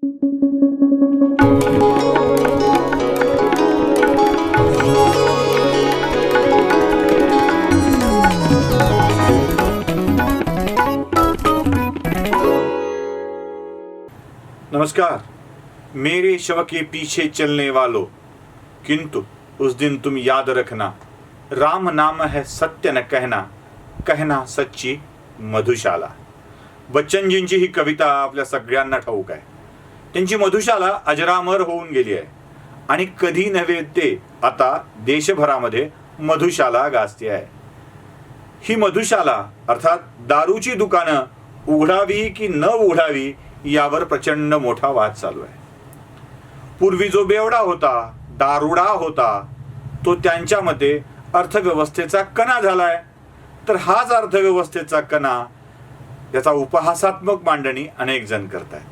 नमस्कार। मेरे शव के पीछे चलने वालों, किंतु उस दिन तुम याद रखना, राम नाम है सत्य न कहना, कहना सच्ची मधुशाला। बच्चनजींची ही कविता आपल्या सगळ्यांना ठाऊक आहे। त्यांची मधुशाला अजरामर होऊन गेली आहे आणि कधी नव्हे ते आता देशभरामध्ये मधुशाला गाजते आहे। ही मधुशाला अर्थात दारूची दुकानं उघडावी की न उघडावी यावर प्रचंड मोठा वाद चालू आहे। पूर्वी जो बेवडा होता, दारुडा होता, तो त्यांच्या मते अर्थव्यवस्थेचा कणा झालाय, तर हाच अर्थव्यवस्थेचा कणा याचा उपहासात्मक मांडणी अनेक जण करतायत।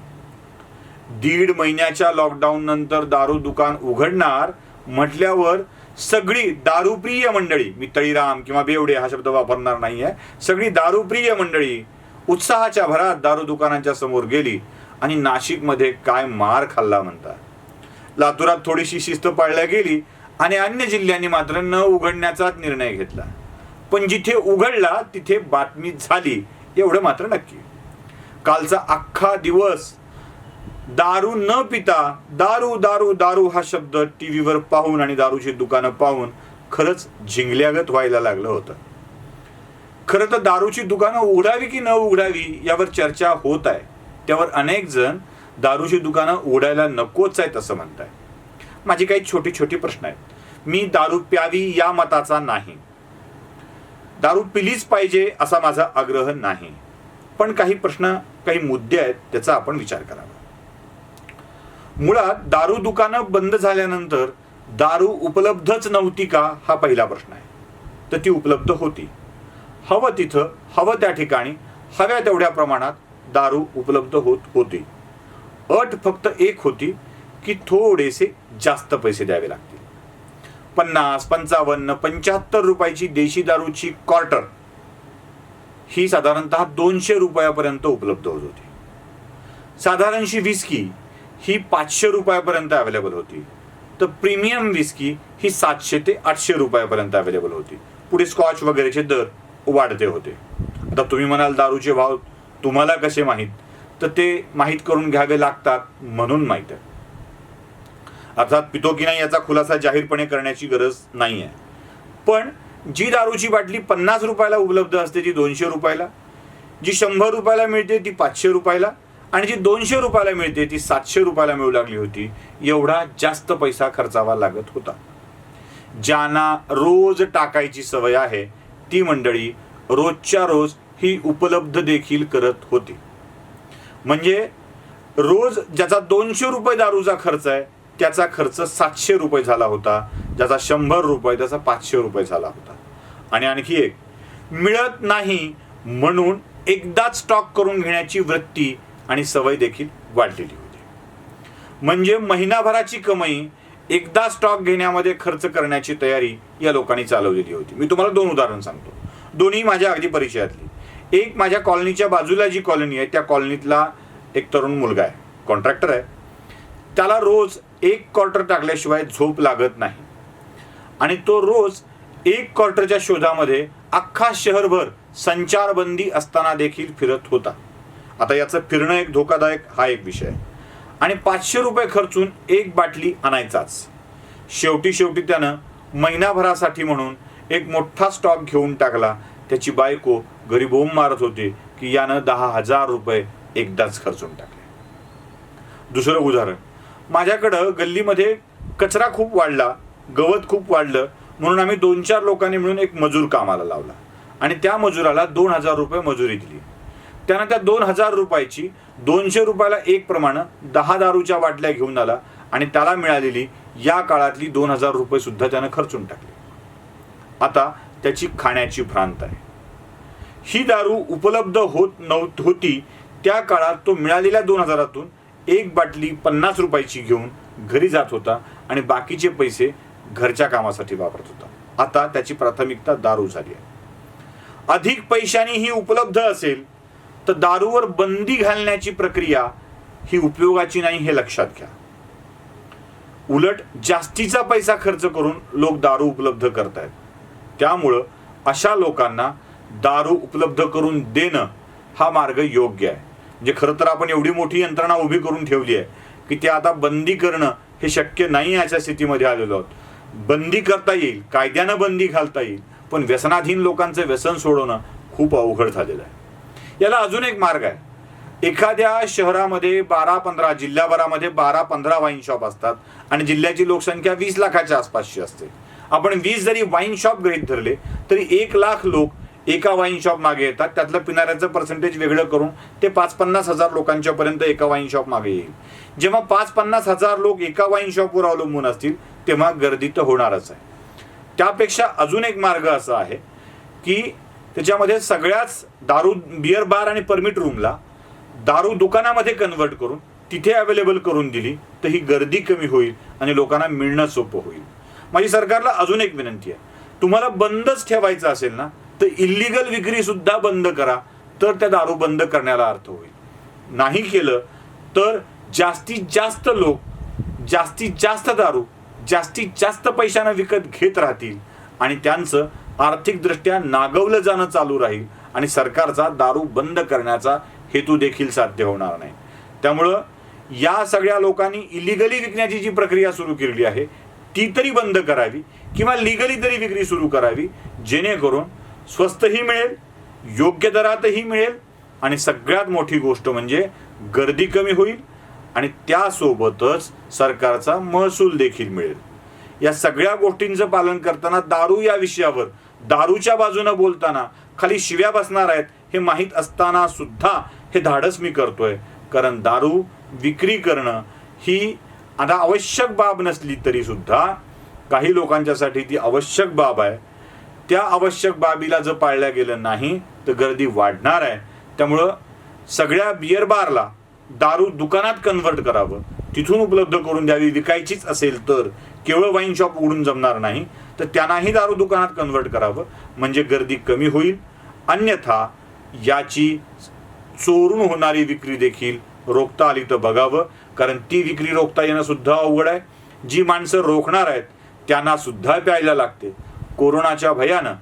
1.5 महिन्याच्या लॉकडाऊन नंतर दारू दुकान उघडणार म्हटल्यावर सगळी दारूप्रिय मंडळी, मी तळीराम किंवा बेवडे हा शब्द वापरणार नाहीये, सगळी दारूप्रिय मंडळी उत्साहाच्या भरात दारू दुकानांच्या समोर गेली आणि नाशिकमध्ये काय मार खाल्ला म्हणतात। लातूरात थोडीशी शिस्त पाळल्या गेली आणि अन्य जिल्ह्यांनी मात्र न उघडण्याचाच निर्णय घेतला, पण जिथे उघडला तिथे बातमी झाली एवढं मात्र नक्की। कालचा अख्खा दिवस दारू न पिता दारू दारू दारू हा शब्द टीव्हीवर पाहून आणि दारूची दुकानं पाहून खरंच झिंगल्यागत व्हायला लागलं होतं। खरं तर दारूची दुकानं उघडावी की न उघडावी यावर चर्चा होत आहे, त्यावर अनेक जण दारूची दुकानं उघडायला नकोच आहेत असं म्हणताय। माझी काही छोटी छोटी प्रश्न आहेत। मी दारू प्यावी या मताचा नाही, दारू पिलीच पाहिजे असा माझा आग्रह नाही, पण काही प्रश्न, काही मुद्दे आहेत, त्याचा आपण विचार करावा। मुळात दारू दुकानं बंद झाल्यानंतर दारू उपलब्धच नव्हती का हा पहिला प्रश्न आहे। तर ती उपलब्ध होती, हवं तिथं हवं त्या ठिकाणी हव्या तेवढ्या प्रमाणात दारू उपलब्ध होत होती। अट फक्त एक होती की थोडेसे जास्त पैसे द्यावे लागतील। 50, 55, 75 रुपयाची देशी दारूची क्वार्टर ही साधारणतः 200 रुपयापर्यंत उपलब्ध होत होती। साधारणशी विस्की ही 500 रुपयापर्यंत अवेलेबल होती, तर प्रीमियम विस्की ही 700 ते 800 रुपयापर्यंत अवेलेबल होती। पुढे स्कॉच वगैरेचे दर वाढते होते। आता तुम्ही म्हणाल दारूचे भाव तुम्हाला कसे माहीत, तर ते माहीत करून घ्यावे लागतात म्हणून माहीत आहे। अर्थात पितो की नाही याचा खुलासा जाहीरपणे करण्याची गरज नाही आहे, पण जी दारूची बाटली 50 रुपयाला उपलब्ध असते ती 200 रुपयाला, जी 100 रुपयाला मिळते ती 500 रुपयाला आणि जी 200 रुपयाला मिळते ती 700 रुपयाला मिळू लागली होती। एवढा जास्त पैसा खर्चावा लागत होता। ज्यांना रोज टाकायची सवय आहे ती मंडळी रोजच्या रोज ही उपलब्ध देखील करत होती। म्हणजे रोज ज्याचा 200 रुपये दारूचा खर्च आहे त्याचा खर्च 700 रुपये झाला होता, ज्याचा 100 रुपये त्याचा 500 रुपये झाला होता। आणि आणखी एक, मिळत नाही म्हणून एकदाच स्टॉक करून घेण्याची वृत्ती आणि सवय देखील वाढलेली होती। म्हणजे महिनाभराची कमाई एकदा स्टॉक घेण्यामध्ये खर्च करण्याची तयारी या लोकांनी चालवलेली होती। मी तुम्हाला 2 उदाहरण सांगतो, दोन्ही माझ्या अगदी परिचयातली। एक, माझ्या कॉलनीच्या बाजूला जी कॉलनी आहे त्या कॉलनीतला एक तरुण मुलगा आहे, कॉन्ट्रॅक्टर आहे। त्याला रोज 1 क्वार्टर टाकल्याशिवाय झोप लागत नाही आणि तो रोज 1 क्वार्टरच्या शोधामध्ये अख्खा शहरभर संचारबंदी असताना देखील फिरत होता। आता याचं फिरणं एक धोकादायक हा एक विषय आहे आणि 500 रुपये खर्चून 1 बाटली आणायचाच। शेवटी त्यानं महिनाभरासाठी म्हणून एक मोठा स्टॉक घेऊन टाकला। त्याची बायको घरी बोंब मारत होती की यानं 10,000 रुपये एकदाच खर्चून टाकले। दुसरं उदाहरण, माझ्याकडं गल्लीमध्ये कचरा खूप वाढला, गवत खूप वाढलं, म्हणून आम्ही 2-4 लोकांनी मिळून एक मजूर कामाला लावला आणि त्या मजुराला 2,000 रुपये मजुरी दिली। त्यानं त्या 2,000 रुपयाची 200 रुपयाला 1 प्रमाणे 10 दारूच्या बाटल्या घेऊन आला आणि त्याला मिळालेली या काळातली 2,000 रुपये सुद्धा त्यानं खर्चून टाकले। आता त्याची खाण्याची भ्रांत आहे। ही दारू उपलब्ध होती त्या काळात तो मिळालेल्या 2,000तून 1 बाटली 50 रुपयाची घेऊन घरी जात होता आणि बाकीचे पैसे घरच्या कामासाठी वापरत होता। आता त्याची प्राथमिकता दारू झाली आहे। अधिक पैशांनी ही उपलब्ध असेल तर दारूवर बंदी घालण्याची प्रक्रिया ही उपयोगाची नाही हे लक्षात घ्या. उलट जास्तीचा पैसा खर्च करून लोक दारू उपलब्ध करतायत. त्यामुळं अशा लोकांना दारू उपलब्ध करून देणं हा मार्ग योग्य आहे. म्हणजे खरं तर आपण एवढी मोठी यंत्रणा उभी करून ठेवली आहे की ते आता बंदी करणं हे शक्य नाही अशा स्थितीमध्ये आलेलो आहोत. बंदी करता येईल, कायद्यानं बंदी घालता येईल, पण व्यसनाधीन लोकांचं व्यसन सोडवणं खूप अवघड झालेलं आहे. याला अजून एक मार्ग आहे. एखाद्या शहरामध्ये 12-15 जिल्ह्याभरामध्ये 12-15 वाईन शॉप असतात आणि जिल्ह्याची लोकसंख्या 20 लाखाच्या आसपासची असते. आपण 20 जरी वाईन शॉप गृहीत धरले तरी 1 लाख लोक एका वाईन शॉप मागे येतात. त्यातलं पिणाऱ्याचं पर्सेंटेज वेगळं करून ते 5-50 हजार लोकांच्या पर्यंत एका वाईन शॉप मागे येईल. जेव्हा 5-50 हजार लोक एका वाईन शॉपवर अवलंबून असतील तेव्हा गर्दी तर होणारच आहे. त्यापेक्षा अजून एक मार्ग असा आहे की त्याच्यामध्ये सगळ्याच दारू बिअर बार आणि परमिट रूमला दारू दुकानामध्ये कन्वर्ट करून तिथे अवेलेबल करून दिली तर ही गर्दी कमी होईल आणि लोकांना मिळणं सोपं होईल. माझी सरकारला अजून एक विनंती आहे, तुम्हाला बंदच ठेवायचं असेल ना तर इल्लीगल विक्री सुद्धा बंद करा, तर त्या दारू बंद करण्याला अर्थ होईल. नाही केलं तर जास्तीत जास्त लोक जास्तीत जास्त दारू जास्तीत जास्त पैशानं विकत घेत राहतील आणि त्यांचं आर्थिकदृष्ट्या नागवलं जाणं चालू राहील आणि सरकारचा दारू बंद करण्याचा हेतू देखील साध्य होणार नाही. त्यामुळं या सगळ्या लोकांनी इलिगली विकण्याची जी प्रक्रिया सुरू केलेली आहे ती तरी बंद करावी किंवा लिगली तरी विक्री सुरू करावी, जेणेकरून स्वस्तही मिळेल, योग्य दरातही मिळेल आणि सगळ्यात मोठी गोष्ट म्हणजे गर्दी कमी होईल आणि त्यासोबतच सरकारचा महसूल देखील मिळेल. या सगळ्या गोष्टींचं पालन करताना दारू या विषयावर दारूच्या बाजूने बोलताना खाली शिव्या बसणार आहेत हे माहीत असताना सुद्धा हे धाडस मी करतोय, कारण दारू विक्री करणं ही आता आवश्यक बाब नसली तरी सुद्धा काही लोकांच्यासाठी ती आवश्यक बाब आहे. त्या आवश्यक बाबीला जर पाळल्या गेलं नाही तर गर्दी वाढणार आहे. त्यामुळं सगळ्या बिअर बारला दारू दुकानात कन्वर्ट करावं, तिथून उपलब्ध करून द्यावी. विकायचीच असेल तर केवळ वाईन शॉप उघडून जमणार नाही, तर त्यांनाही दारू दुकानात कन्वर्ट करावं, म्हणजे गर्दी कमी होईल. अन्यथा याची चोरून होणारी विक्री देखील रोखता आली तर बघावं, कारण ती विक्री रोखता येणं सुद्धा अवघड आहे. जी माणसं रोखणार आहेत त्यांना सुद्धा प्यायला लागते. कोरोनाच्या भयानं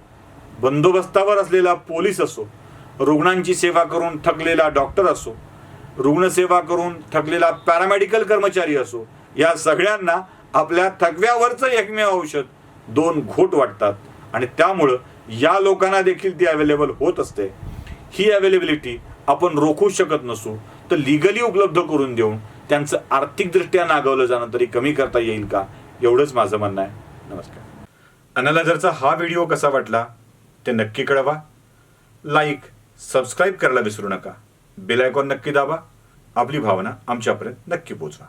बंदोबस्तावर असलेला पोलीस असो, रुग्णांची सेवा करून थकलेला डॉक्टर असो, रुग्णसेवा करून थकलेला पॅरामेडिकल कर्मचारी असो, या सगळ्यांना आपल्या थकव्यावरचं एकमेव औषध 2 घोट वाटतात आणि त्यामुळं या लोकांना देखील ती अवेलेबल होत असते. ही अवेलेबिलिटी आपण रोखू शकत नसू तर लिगली उपलब्ध करून देऊन त्यांचं आर्थिकदृष्ट्या नागवलं जाणं तरी कमी करता येईल का, एवढंच माझं म्हणणं आहे. नमस्कार. अनालायझरचा हा व्हिडिओ कसा वाटला ते नक्की कळवा. लाईक, सबस्क्राईब करायला विसरू नका. बेल आयकॉन नक्की दाबा. आपली भावना आमच्यापर्यंत नक्की पोहोचवा.